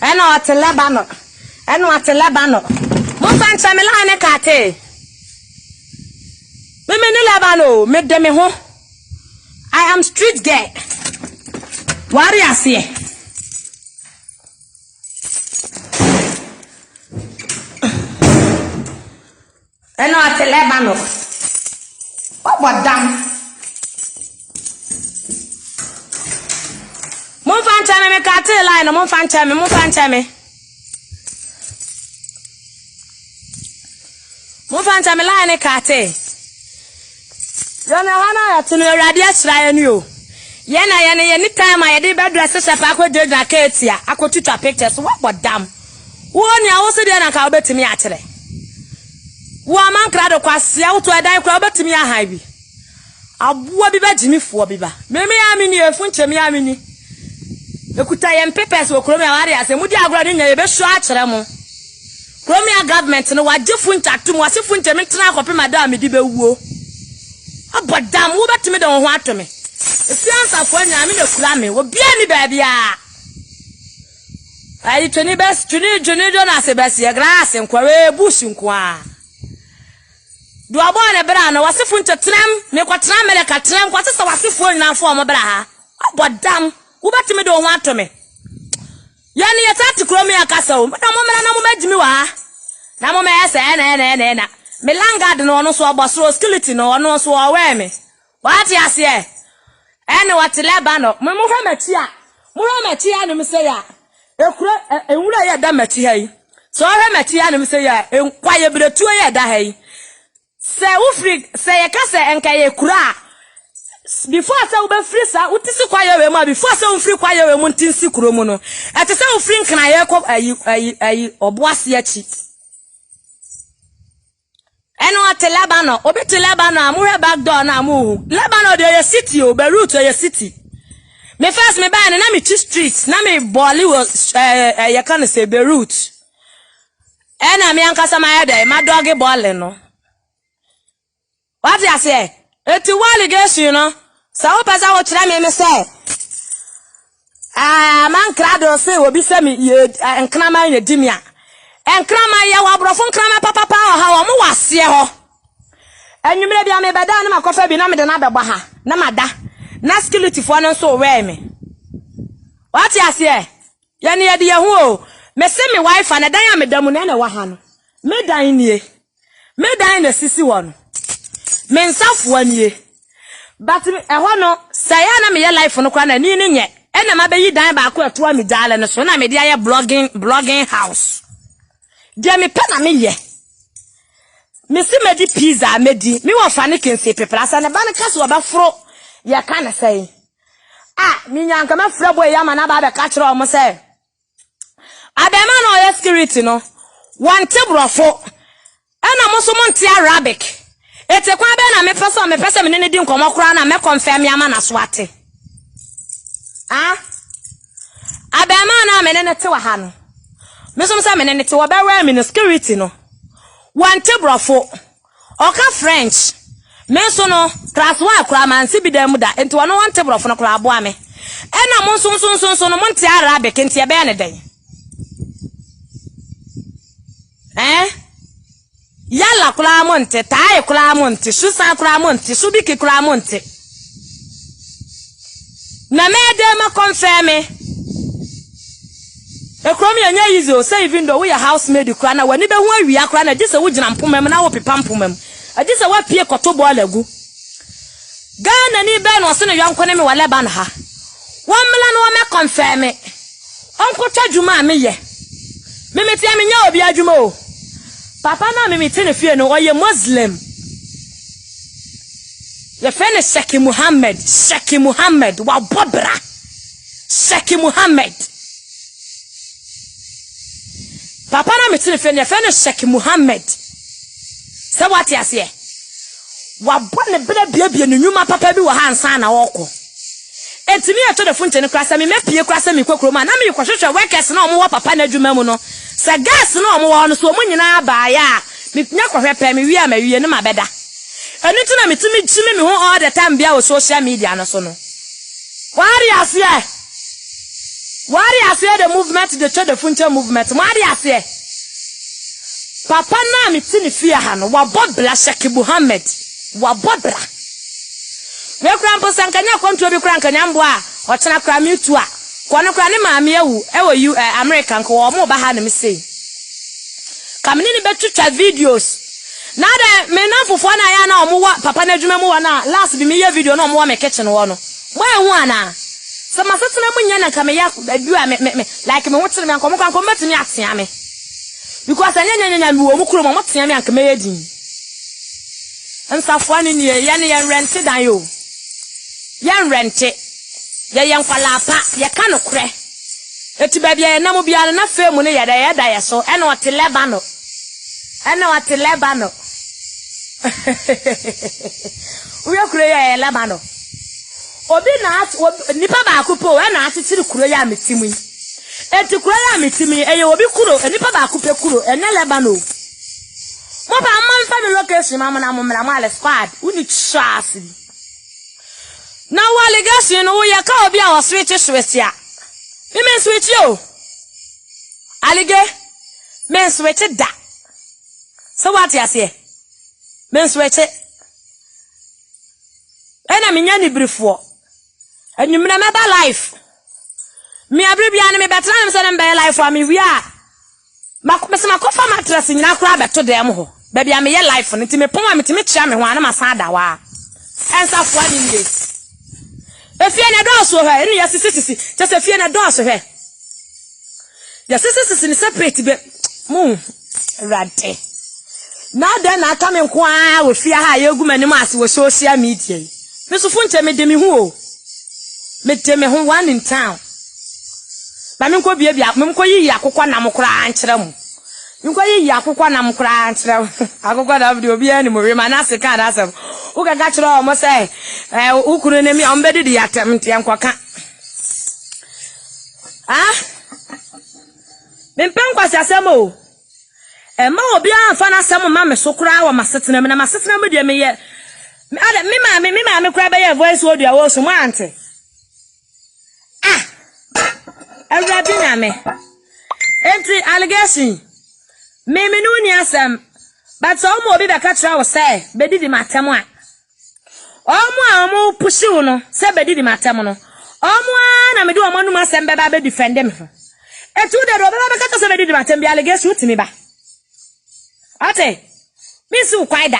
Eno at Lebanon. Eno at Lebanon. Mufan Chamilane Kate. Mimi Lebanon, made them home. I am street girl. Warrior see. Eno at Lebanon. What about damn? Mufan Chame me Kate line, Mufan Chame. Mufan Chame line Kate. Yana hana to no radius ryan you. Yana anytime I did bed dresses up, I could do the case here. I could take pictures. What damn? One year also there and I'll bet to me actually. One man cried across out to a dime crowd to me a high. I'll be bad Jimmy for Biba. Maybe I'm in your function, me. The Kutayan papers will come out as a moody agrading a best shot. Chromia government and what different to was if winter make now copy Madame Dibu. But damn, who bet me don't want to me. If you answer for me, I'm in the clammy, will be any baby. I to any best to need Jonathan as a best grass and quarry bush and qua. Do I want a brand or was if winter tram, make what tram like a tram, what is a was if now for my braha? But damn, who bet me don't want to me. Yanni attack to Chromia Castle, but no moment met me. No moment, and Melanga no so abasro skeleton no no so aware me. What ya say? Any what Lebanon, Muhammad no me say ya. Ewura ya da mati hai. So Muhammad no me say ya, kwaye bretu ya da hai. Se ufri se ye kase enka ye kura. Before say ube free sa utisi kwaye we ma before say ufri kwaye we mu ntinsi kuro mu no. Ete say ufri nkana ye kop ayi oboase achi. Eno at Lebanon, obeti Lebanon, amure back door na mu. Lebanon dey city o, Beirut dey city. Me first me buy na me chi street, na me Boli was you can say Beirut. Ena me ankasa ma ya dey, ma doggy ball no. What you say? Eti wali gesu you know. Sa o pesa wo kire me say. Man krado say obi say me enkna man ye dimia. Enkrama ya wabrofo nkrama papa ha omo wase ho enwumre bia me beda na makofa bi na me de na beba ha na mada na skility fo no so we me what ya say ya ne ye de hu o me se me wife na dan ya me damu na wa ha no me dan nie me dan na sisi wo no me nsafo nie but ho no say ya na me ye life no kwa na ni ni nye na ma be yi dan ba ko eto mi dale no so na me de ya blogging house. Dia me pena me ye. Me si me di pizza me di. Me won fa ne kense peplasa ne ba ne kaso oba fro ye ka na sei. Me nyanka ma fra boy ya ma na ba be ka kire o mo sei. Abema no ye security no. One tebrofo. Ana mo so mo ntia Arabic. Ete kwa be na me pese me ne di nkomo kura na me confirm ya ma na so ate. Abema na me ne te wa ha no. Me some say me ne te wo be wear me no security no. One tebrofo. Oka French. Me so no class 1 kura man si bi dem da. Enti wono one tebrofo no kura aboa me. Ena mo so no mo ntia Arabic enti e be ne den. Yala kura monte, tai kura monte, shusa kura monte, subiki kura monte. Na me de ma confirm. Ekromi anya yizo say even though we are housemaid kura na wani be hu awia kura na gise wo gina mpomam na wo pepa mpomam. Agise wa pie kotobo alagu. Gana ni be no se no yanko ne me wale ban ha. Wamla no me confirm. Onko twadwuma me ye. Me metia me nya obi adwuma o. Papa na me meti ne fie no oye Muslim. Ye fene Sheikh Muhammad wa bobra. Sheikh Muhammad. Papa na meti ne fie ne fene Sheikh Muhammad. Se what ya say? Wa bone bia ne nwuma papa bi wa hansa na woko. Etimi eto de funche ne krasa me mepie krasa me kokroma na me kwhwehwe workers na omo wa papa na adwuma mu no. Se gas na omo wa no so omo nyina ba ya me nya kwhwe pe me wi amawie ne mabeda. Enu ti na metimi chime me ho all the time bia wo social media no so no. Wari ase Wari ase the movement the church the funche movement. Wari ase. Papa na mi tini fia ha no wa bobla Sheikh Muhammad. Wa bobla. We kura mpo sankanya kontro bi kura nkanya mbo a o chena kura mi tu a. Kono kura ne maame ewu ewo American ko wo mo ba ha na mi sei. Kamini ni betwitwa videos. Na de me na fofo na ya na omo wa papa na adwuma mu wa na last bi me ye video na omo wa me kitchen wo no. Mo ehu ana. So masetena munya na kame ya adua me like me wotere me ankomo kankomo metimi atea me. Because anya mi wo mu kuro mo tea me anka me yedin. Nsafo ani ne ye ne ye rent dan yo. Ye rent. Ye nkwala pa ye ka no kre. Eti ba bia na mo bia na fe mu ne ye da ye so e na ote Lebanon. Uya kure ye Lebanon. Obi na nipa ba akupo e na atitiri kuro ya metimi. Eti kuro ya metimi eye obi kuro nipa ba akupe kuro ene Lebanon. Mo ba man fa me location ma na mo mra mo ale squad uni chasi. Na wale gasi no ya ka obi a wo switch switchia. Me men switch yo. Alige men switch da. So what you say? Men switch it. Ena minya ni brifo. Enyu me na ba life. Me abribia na me betra am say na be life for me wi a. Makopese makofa mattress nyina kura beto dem ho. Ba bia me ye life no ti me pon am ti me chia me ho ana masada wa. Ensa fo ani ye. Efie na do so he, enu ye sisi. Just efie na do so he. Ya sisi ni separate be. Mu rade. Na den na aka me nko a wo fia ha ye gu manim ase wo social media. Me so funche me de me hu o. Me de me hu one in town. Ba me nko bia me nko yi akokwa na mokora ankyere mu. Me nko yi akokwa na mokora ankyere mu. Akokwa da video bia ni mo we ma na se ka da asem. Wo ga ga kyere o mo say ukuru ne mi o mbedi di atem nte enkoka. Ah? Me pen kwasi asem o. Ema obi anfa na asem ma me so kura wa masetena me na masetena me de me ye. Me ma kura be ye voice audio wo so mo ante. Everybody na me. Entry allegation. Me no ni asem. But omo obi be ka kira wo say be di matem a. Omo pushi wo no say be di matem no. Omo na me di omo no asem be ba be defend me ho. Etu de ro be ka say be di matem bi allegation utimi ba. Ate. Me su kwai da.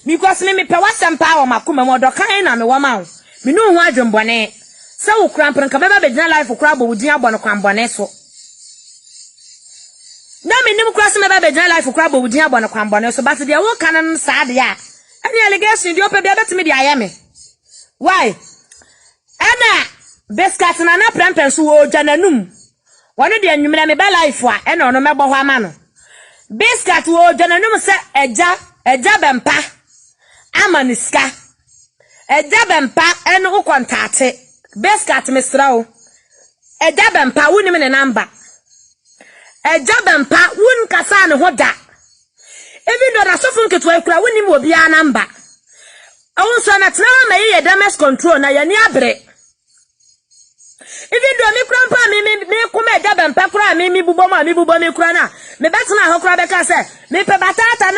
Because me pe wasem pa wo makoma mo do kan na me wo ma wo. Me no hu adwembone. Se wo kura mpranka beba begina life kura bo wudin abo no kwambone so. Na me nim kura se meba begina life kura bo wudin abo no kwambone so but de wo kan sa de ya. Any allegation de opa bia betime de ayame. Why? Ana beskat na na prampen so wo jananum. Wono de anwumra me ba life a ena ono mebo ho ama no. Beskat wo jananum se eja bempa amaniska. Eja bempa eno ukontate. Beskat misrao. Eja bempa wuni me ne number. Eja bempa wun kasa ne ho da. Even though rasofun ketwa kura wuni mo bia number. Awun so na tena ma ye damage control na ye ni abre. Even though me kura mpa me kuma eja bempa kura me bubo me kura na. Me betena ho kura be ka se me pe batata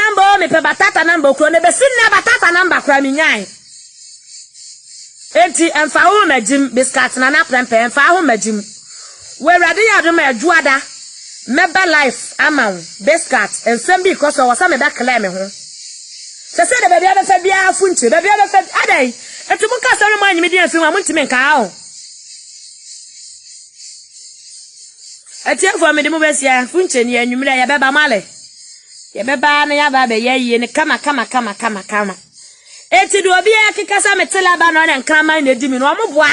number kura ne be sin na batata number kura me nyan. Enti emfa ho magim biscuit na na prempe emfa ho magim we rade yado ma ajuada meba life amount biscuit ensem bi because o wasa me be claim me ho se de bia be fa bia funche bia be fa adai enti mu ka sare ma anyimi di afi ma mu ntime nka ha o eti afo me de mu besia funche ni anwumre ya beba male ya beba na ya ba be ye ni kama eti do obi akikasa metela ba no na nkrama na di mi no omoboa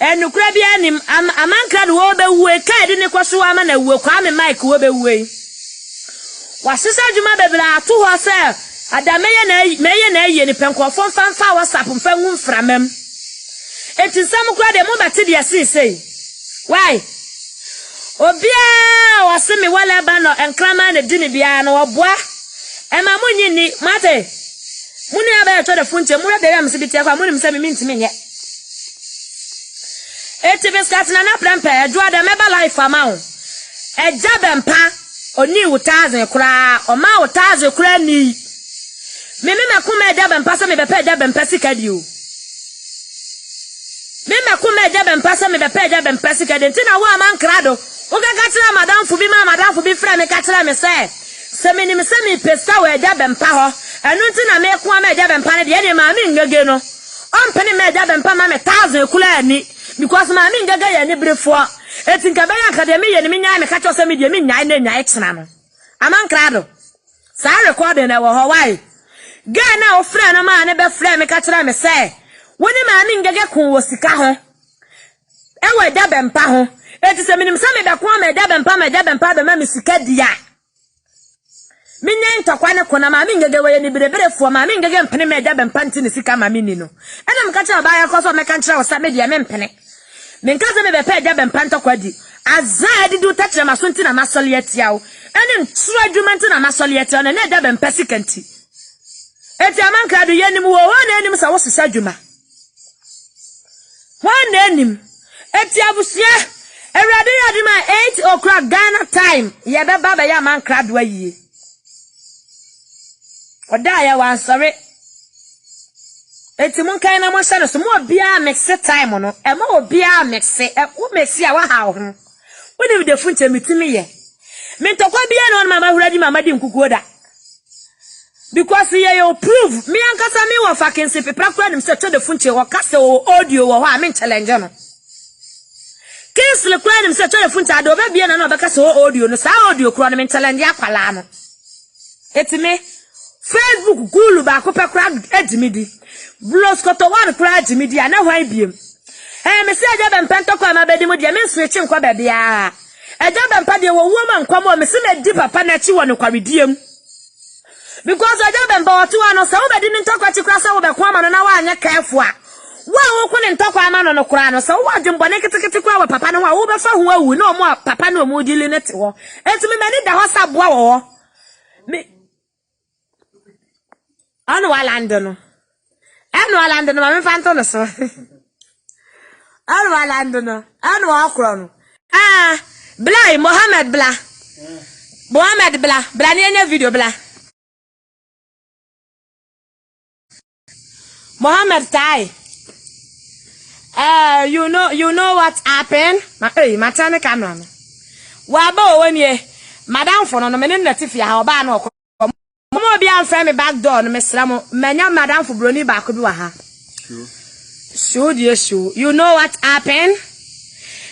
enukura bia nim amankra do wo be wuwe ka edi ne kwaso ama na wuwe kwa me mic wo be wuwe wasisa djuma bebla ato ho se adameye na ye ni penkofo fanfa WhatsApp mfa ngu mframam eti sam kura de mo bate dia sei why obia wasemi wala ba no nkrama na di ni bia no oboa ema munyi ni mate muni aba ya toda funche mura de yam sibiti akwa muni msemi minti menye eti biscuit na prempe adwa da meba life amount eja bempa oni 1000 kura o ma 1000 kura ni me kuma eja bempa se me bepa eja bempa sika di o me kuma eja bempa se me bepa eja bempa sika di ntina wo amankrado wo ga tira madam fu bi fra me ka tira me se me ni me se me pesa wo eja bempa ho enu ntina me ko ma eja bempa ne de ne ma me ngege no ompene me eja bempa ma me 1000 kura ni because ma me ngege ya ni brefo eti nka be ya academy ye ni me nya me ka cho se me de me nya na nya ekena no amankrado sa recording na wo ho why Gana o frɛ no ma ne be frɛ me ka kyerɛ me sɛ woni ma me ngege kun wo sika ho e we da bempa ho eti sɛ minim sɛ me be ko ma da bempa be ma me sika dia me nya ntokwa ne kona ma me ngege we ni bereberefo ma me ngege mpene me da bempa nti ne sika ma me ni no ɛna me ka kyerɛ ba ya kɔ so me ka kyerɛ wo sɛ me dia me mpene me nka sɛ me be pɛ da bempa ntokwa di azaa di do ta kyerɛ ma so nti na masɔle atia wo ɛne ntro adwuma nti na masɔle atia no ne da bempa sika nti eti amankrado yenim wo na enim sa wo sesa dwuma wan na enim eti abusia Erade yadima 8 o'clock Ghana time ye be baba ya amankrado ayie oda ya wan sorry eti mun kan na mo hye no so mo bia mix time no e mo bia mix e wo mix ya wa ha ho woni de funche mitimi ye mentokwa bia no mama huradi mama di nkukuo da because you prove me ankasa me wa fucking se pepra kwa nim se to de funche wo kase o audio wo ha me challenge no case le kwa nim se to de funche ado ba bia na no be kase o audio no sa audio kro no me challenge akwala no etime Facebook gulu ba ko pe kra edimidi blows koto one kra edimidi ana hwan biem me se aja be mpento kwa ma bedi mu de me switch nkwa ba bia aja be mpa de wo wo ma nkwa mo me se me di papa na chi wo no kwarediem because I don't remember what one or so bad didn't talk what you cross over the Quaman and now I'm careful. Well, couldn't talk a man on a crown, so what Jim Bonnet to cry with Papa no over for who no more Papa no more dealing it. And to me, many the horse up wow. Me Annual London. Annual London, I'm Fanton, so Annual London, Annual Crown. Ah, Blah, Mohammed Blah. Mohammed Blah, Blania video Blah. Mohammed Tai. You know what happened? My turn camera. Wabo when ye madam for no menen natifia ha oba na okọ. Mo bia friend me back door no mesramo. Manya madam for broni ba ko bi wa ha. Sure. You know what happened?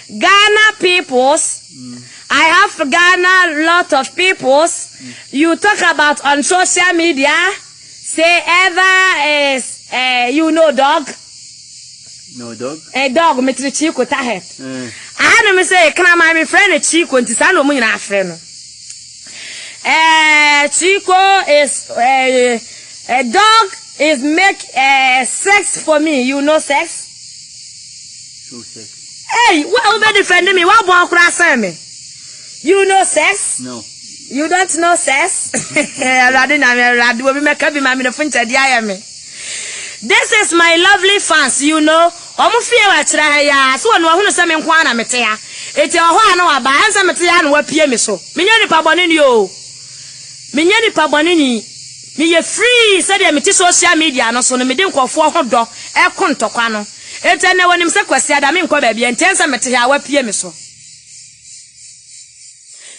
Ghana peoples. I have Ghana lot of peoples. You talk about on social media. Say ever is you know dog. No dog. A dog metri Chico tahe. I had me say can my friend Chico nti sa no mu nyina friend no. Chico is a dog is make sex for me. You know sex? True sex. Hey, what be defend me? What bon kura me? You know sex? No. You don't know sex? This is my lovely fans, you know. Omo fie wa kira ya so no hunu se me nkwa na mete ya. Eti oho na wa ba ansa mete ya na wa pie me so. Menya ni pabone ni o. Menya ni pabone ni. Me ye free say dey mete social media no so no me de nkofo ho do e ko ntokwa no. Eti na wonim se kwasi ada me nkwa ba bia ntensa mete ya wa pie me so.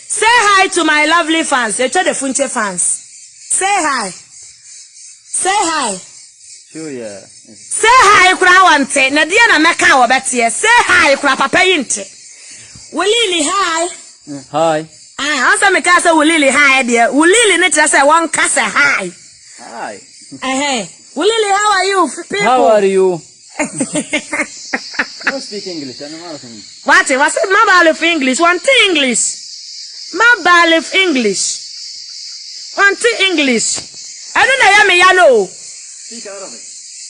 Say hi to my lovely fans. They tell the Funche fans. Say hi. Say hi. Sure, yeah. Say hi, Krawante. Nadia na meka wa betie. Say hi, Papa Yinte. Ulili hi. Hi. Also me kasa ulili hi dear. Ulili ne say one kasa hi. Hi. Ulili, how are you people? How are you? You speak English. I know how to English. What? What's it? Mobile of English. One thing English. Mobile of English. One thing English. I don't know me yellow. Speak Arabic.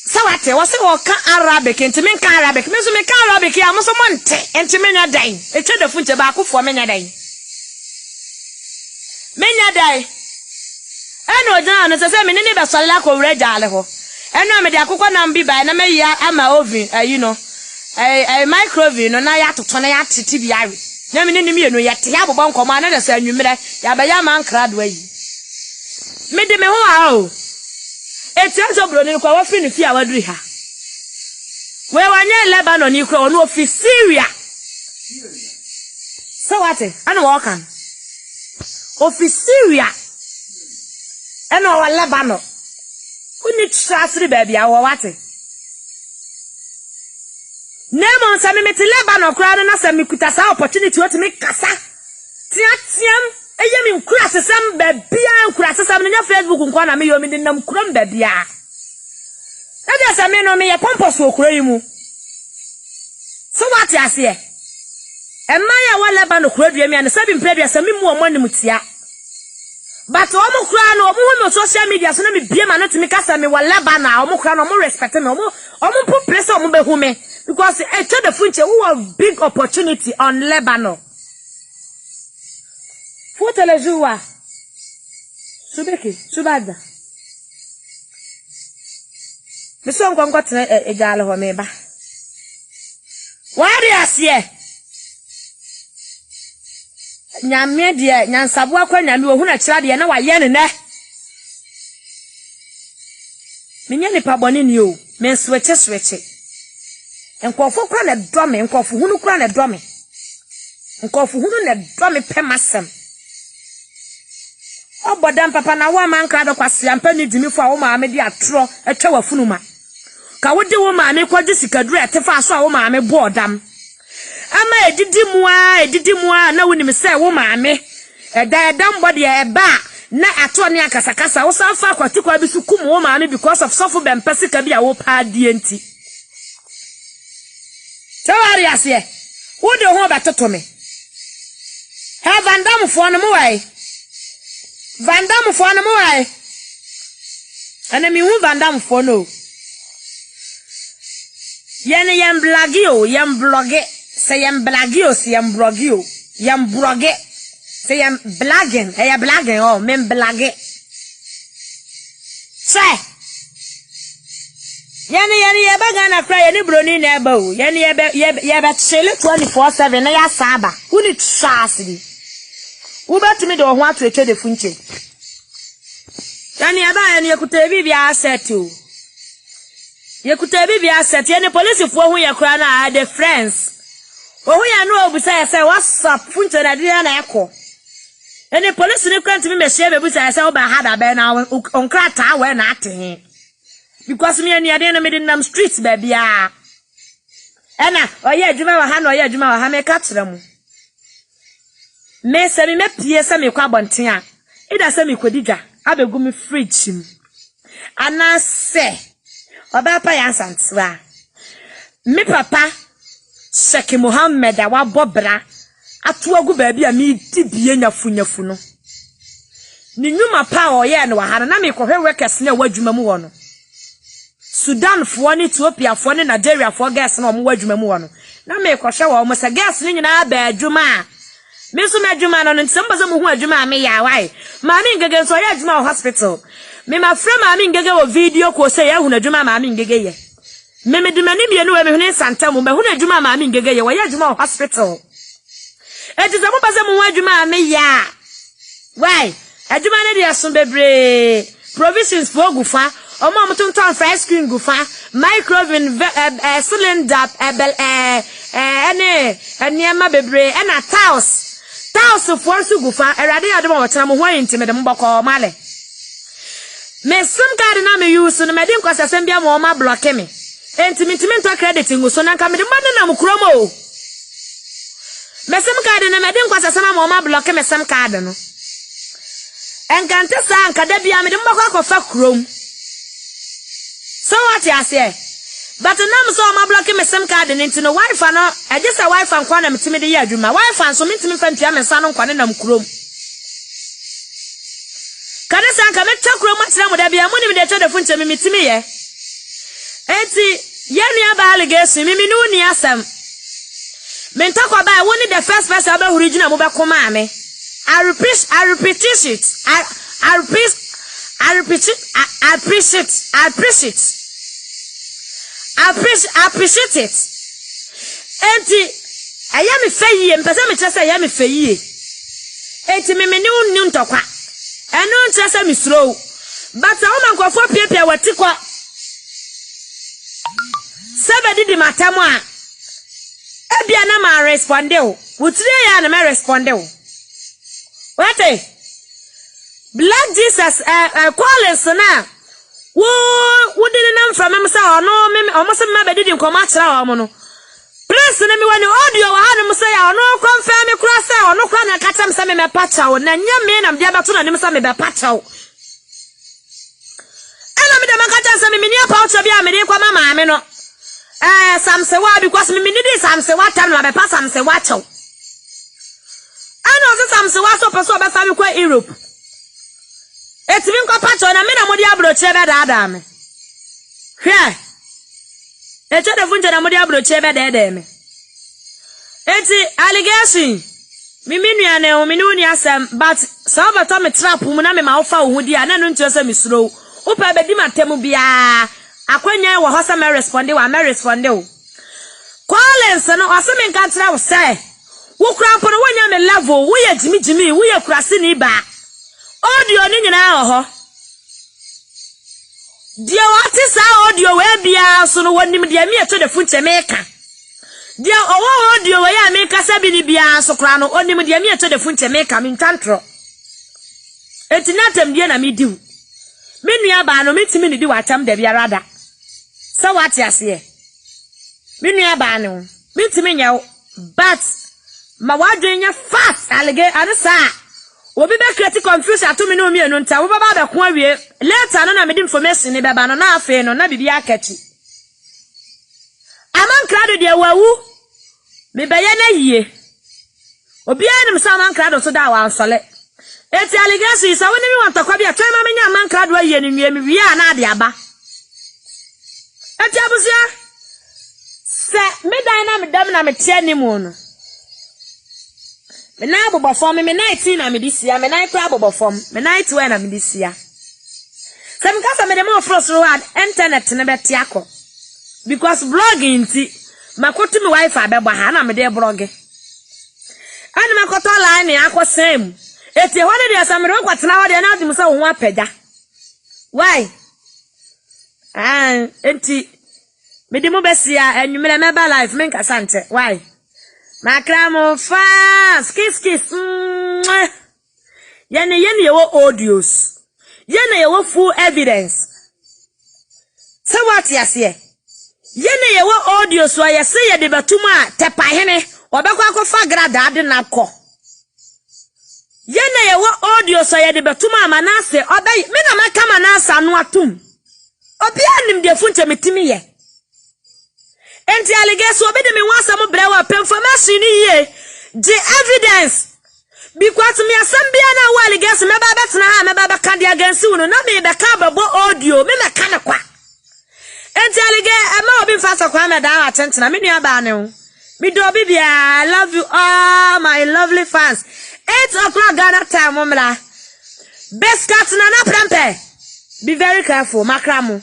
So what? What's it? What Arabic? Into me Arabic. Me so me Arabic. I must want it. Into me na day. It's the food tobacco for me na day. Me na day. I know down. As I say, me ni be so like o red jale ho. I know me dey akukọ na mbi ba na me ya ama oven. You know. microwave no na ya toto na ya tete biare na me ne me no ya te ya bobon koma na da sa anwumere ya ba ya man krado ayi me de me ho a o etianso bro ni kwa wa fi ni fi a waduri ha we wanye Lebanon ni kwa onu ofi Syria so what ana wa kan ofi Syria ana wa Lebanon uni trasri baby a wa what Nemo sa me meti Lebanon kura na sa me kuta sa opportunity what me kasa tiam eye me nkura sesam ba bia nkura sesam na Facebook nkwa na me yo me dinam kura ba bia na dia sa me no me ye pompos okura yi mu so what ya se e ma ya wa Lebanon kura dua me an sa bi mpredua sa me mu omo nim tia but omo kura no omo ho social media so na me bia ma no timi kasa me wa Lebanon omo kura no omo respect me omo po place omo be hu me because it told the future who have big opportunity on Lebanon. Faut te le jouer. Subeki, subada. Me so ngwa ngwa tene ejale ho me ba. Wari asie. Nyame de nyansabo akwa nyame ohu na kira de na wa ye ne ne. Menye ni pa boni ni o, me swetche. Nkofo kura na dome, nkofo hunu kura na dome. Nkofo hunu na dome pemasem. Obodam papa na wa man kra do kwase ampa ni dimi fo a wo maame di atro etwa wafunuma. Ka wo de wo maame kwaji sikaduru etefa aso a wo maame bodam. Ama edidi mu a na woni me se wo maame. Edam body e ba na ato ne akasakasa wo sanfa akwati kwa bi su kum wo maame because of sofo bempesi ka bi a wo pa die nti. Tawari asiye. Wo de ho betoto me. Ha vandam fo no mo wai. Vandam fo no mo wai. Ana mi hu vandam fo no. Yene yam blogge. Say yam blagio, say yam blogio. Yam blogge. Say yam blagging. Hey blagging oh, men blagge. Say Yani yeba na cry any brony nebo. Yani yeba chele 24/7 na ya saba. Uni trasidi. Uba to me do ho ato eche de funche. Yani yekuta bibi asset o. Yekuta bibi asset. Yani police fo hu yakura na the friends. Ohu ya no obusa say WhatsApp funche na dia na ekọ. Yani police ni kwant me mehye be busa say oba hada be na onkrata we na ate. Because me and Yadena made in them streets, baby. Ena, oh yeah, Juma wa hano, yeah, Juma wa hame katramu. Me se me pie se me kwa bontia. Ida se me kodija, abe gumi fridge. Ana se, oba pa yansantwa. Me papa, Sheikh Muhammad awa bobra, atu agu baby a mi dibie nyafu no. Ni nyuma pa o ye no wa hana na me kohwe workers na wadwuma mu wono. Sudan fo ni Ethiopia fo ni Nigeria fo gas na omo wadwuma mu wono na me ko hwe wo mo se gas ni nyina ba adwuma me so me adwuma no ntimba zo mo hu adwuma me ya wai ma mi ngege so ya adwuma hospital me ma frame ma mi ngege wo video ko se ya hu na adwuma ma mi ngege ye me de mani bienu we me hu ni santa mo me hu na adwuma ma mi ngege ye wo ya adwuma hospital e ti se mo ba ze mo hu adwuma me ya wai adwuma ne dia so bebre provisions for gufa Omo mutunton fresh screen gufa microwave cylinder eniema bebre na tiles for su gufa erade ade mo wotena mo ho yinti me de mboko male me sim card na me use no me de nkwasa sem bia mo ma block me entimitimi to credit nguso na nka me de mbane na mukromo me sim card na me de nkwasa sem mo ma block me sim card no enkante sa nka da bia me de mboko akofa krom. So what you say? But now so my blocking me SIM card and into no Wi-Fi no. I just a Wi-Fi and quantum to me the year. My Wi-Fi so me to me fancy am son on quantum chrome. Can I say come check room much now with there be a money with the phone to me to me eh? Enti yeni aba allegation me no ni asem. Me talk about one the first person about original mo be come me. I repeat it. I appreciate it. enti aya me feyie mpese me kyerese aya me feyie enti me ne unni ntokwa eno nkyerese me slow but a woman kwafo piepia wati kwa sebe di matamo a ebia na ma responde o wutire ya na me responde o wate Black Jesus Collins na wo did nam from me say ono me almost me be did nkom akira wo no prince na me wani audio wa hanu say ono confirm me kura say ono kwa na katam say me pacha wo na nya me na me dia bato na nim say me be pacha wo ela me dem kacha say me ni apa ocho bia me de kwa mama me no samse wa because me ni di samse wa tam na be pa samse wa chaw ano say samse wa so person be fa me kwa Europe etimi nko pacho na me na modi abroche be da me hwe eche de funje na modi abroche be da me eti allegation mi nuane o mi nuni asem but so ba to me trap mu na me ma ofa wo hudi a na no ntio se mi suro wo pa be di matemu bia akwanya wo ho se me responde wa me responde o Collins no o se me nka tra wo se wo kura mpo no wonya me level wo ye jimi wo ye kurase ni ba audio ni nyina ho dia wati sa audio we bia so no wonim dia mi eto de funche meka dia owo audio we ya meka sabi ni bia so kra no onim dia mi eto de funche meka mi ntantro etinatem dia na mi diu me nua ba no metimi ni di watam da bia rada sa wati ase me nua ba no metimi nya but ma wadwenya fast alege ansa obi be create confusion to me no mi enu nta wo baba be ko awie later no na me di information ni beba no na afi no na bibia akachi aman krado de wawu me be ye na yie obi anim sa aman krado so da wa ansole eti allegation sa woni mi wantokwa bia twema me nya aman krado ayie ni nwie mi wi na ade aba eti abusia se me dan na me dam na me tie ni mu no me na abobo form me 19 na me disia me na kra abobo form me 19 na me disia sem ka sa me dem ofro word internet ne beti akọ because blogging ti makoto me wifi be gba ha na me de blog ani makoto line akọ sem eti ho ne de asamre kwatena ho de na adim sa wo apeda why enti me di mo besia enwumere me ba life me nka sante why Makramo fast kiss yene yewo audios yene yewo full evidence so what yase yene yewo audios so yase ye de batuma tepa hene obekwa akofa grada ade nakọ yene yewo audios so ye de batuma manase obey me na maka manase anu atum obi anim de funche metimi ye enti allegation obi de me wansa mo brewa information ni ye the evidence because me asambia na wa allegation me ba betena ha me ba ka dia against you no na me be ka babo audio me ka ne kwa enti allegation ma obi mfasa kwa me da atentena me nua ba ne ho me do obi bia I love you all my lovely fans 8 o'clock Ghana time omla best cat na prampe be very careful makramo